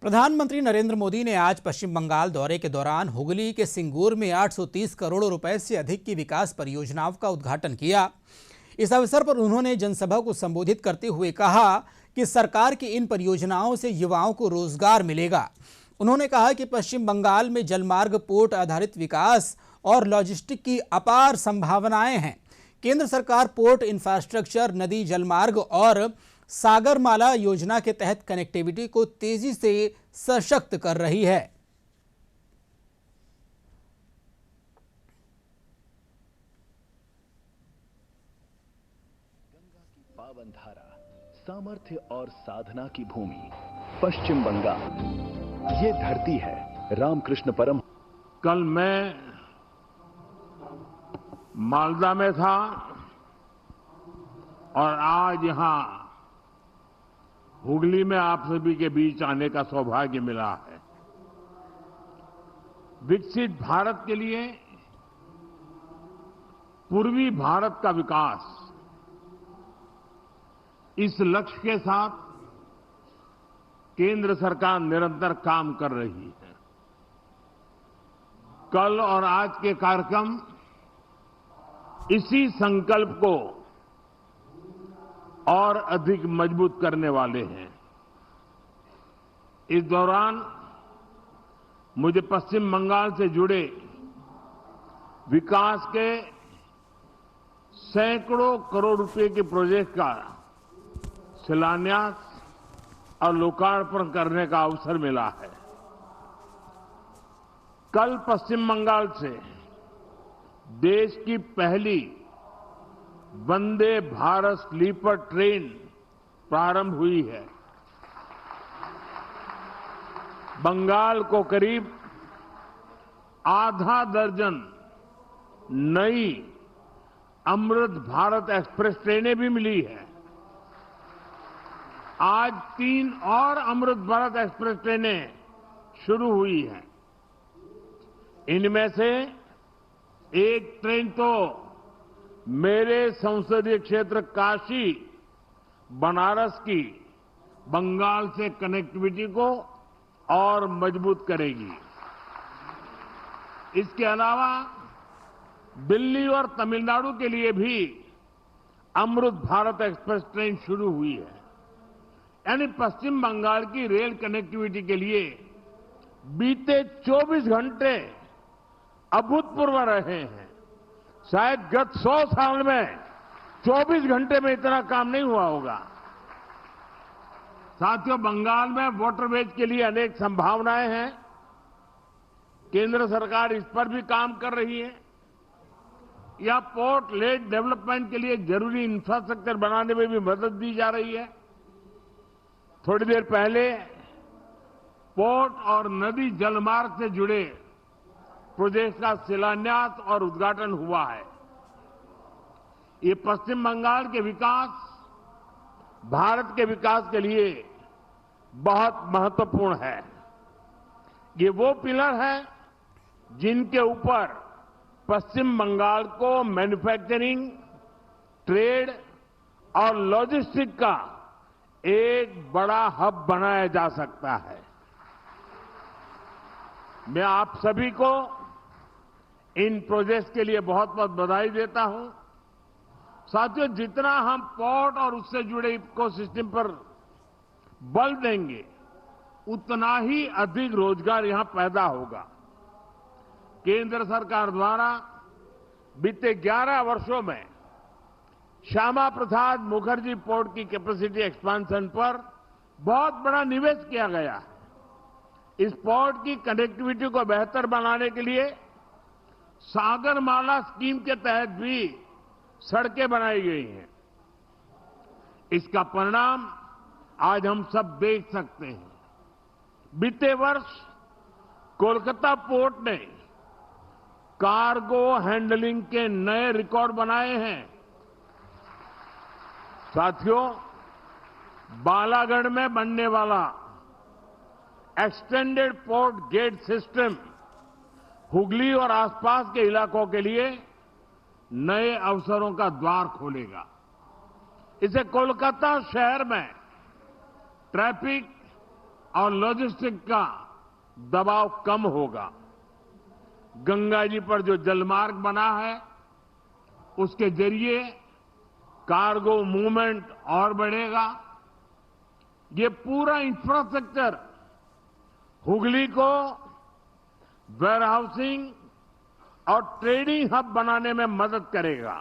प्रधानमंत्री नरेंद्र मोदी ने आज पश्चिम बंगाल दौरे के दौरान हुगली के सिंगूर में 830 करोड़ रुपए से अधिक की विकास परियोजनाओं का उद्घाटन किया। इस अवसर पर उन्होंने जनसभा को संबोधित करते हुए कहा कि सरकार की इन परियोजनाओं से युवाओं को रोजगार मिलेगा। उन्होंने कहा कि पश्चिम बंगाल में जलमार्ग, पोर्ट आधारित विकास और लॉजिस्टिक की अपार संभावनाएं हैं। केंद्र सरकार पोर्ट इंफ्रास्ट्रक्चर, नदी जलमार्ग और सागरमाला योजना के तहत कनेक्टिविटी को तेजी से सशक्त कर रही है। गंगा की पावन धारा, सामर्थ्य और साधना की भूमि पश्चिम बंगाल। ये धरती है रामकृष्ण परम। कल मैं मालदा में था और आज यहां हुगली में आप सभी के बीच आने का सौभाग्य मिला है। विकसित भारत के लिए पूर्वी भारत का विकास, इस लक्ष्य के साथ केंद्र सरकार निरंतर काम कर रही है। कल और आज के कार्यक्रम इसी संकल्प को और अधिक मजबूत करने वाले हैं। इस दौरान मुझे पश्चिम बंगाल से जुड़े विकास के सैकड़ों करोड़ रुपए के प्रोजेक्ट का शिलान्यास और लोकार्पण करने का अवसर मिला है। कल पश्चिम बंगाल से देश की पहली वंदे भारत स्लीपर ट्रेन प्रारंभ हुई है। बंगाल को करीब आधा दर्जन नई अमृत भारत एक्सप्रेस ट्रेनें भी मिली है। आज 3 और अमृत भारत एक्सप्रेस ट्रेनें शुरू हुई हैं। इनमें से एक ट्रेन तो मेरे संसदीय क्षेत्र काशी बनारस की बंगाल से कनेक्टिविटी को और मजबूत करेगी। इसके अलावा दिल्ली और तमिलनाडु के लिए भी अमृत भारत एक्सप्रेस ट्रेन शुरू हुई है। यानी पश्चिम बंगाल की रेल कनेक्टिविटी के लिए बीते 24 घंटे अभूतपूर्व रहे हैं। शायद गत 100 साल में 24 घंटे में इतना काम नहीं हुआ होगा। साथियों, बंगाल में वाटरवेज के लिए अनेक संभावनाएं हैं। केंद्र सरकार इस पर भी काम कर रही है। या पोर्ट लेड डेवलपमेंट के लिए जरूरी इंफ्रास्ट्रक्चर बनाने में भी मदद दी जा रही है। थोड़ी देर पहले पोर्ट और नदी जलमार्ग से जुड़े प्रोजेक्ट का शिलान्यास और उद्घाटन हुआ है। ये पश्चिम बंगाल के विकास, भारत के विकास के लिए बहुत महत्वपूर्ण है। ये वो पिलर है जिनके ऊपर पश्चिम बंगाल को मैन्युफैक्चरिंग, ट्रेड और लॉजिस्टिक का एक बड़ा हब बनाया जा सकता है। मैं आप सभी को इन प्रोजेक्ट्स के लिए बहुत बहुत बधाई देता हूं। साथियों, जितना हम पोर्ट और उससे जुड़े इकोसिस्टम पर बल देंगे, उतना ही अधिक रोजगार यहां पैदा होगा। केंद्र सरकार द्वारा बीते 11 वर्षों में श्यामा प्रसाद मुखर्जी पोर्ट की कैपेसिटी एक्सपेंशन पर बहुत बड़ा निवेश किया गया है। इस पोर्ट की कनेक्टिविटी को बेहतर बनाने के लिए सागरमाला स्कीम के तहत भी सड़कें बनाई गई हैं। इसका परिणाम आज हम सब देख सकते हैं। बीते वर्ष कोलकाता पोर्ट ने कार्गो हैंडलिंग के नए रिकॉर्ड बनाए हैं। साथियों, बालागढ़ में बनने वाला extended port gate system Hooghly और आसपास के इलाकों के लिए नए अवसरों का द्वार खोलेगा। इसे कोलकाता शहर में ट्रैफिक और लॉजिस्टिक का दबाव कम होगा। गंगा जी पर जो जलमार्ग बना है उसके जरिए कार्गो मूवमेंट और बढ़ेगा। ये पूरा इंफ्रास्ट्रक्चर हुगली को वेयरहाउसिंग और ट्रेडिंग हब बनाने में मदद करेगा।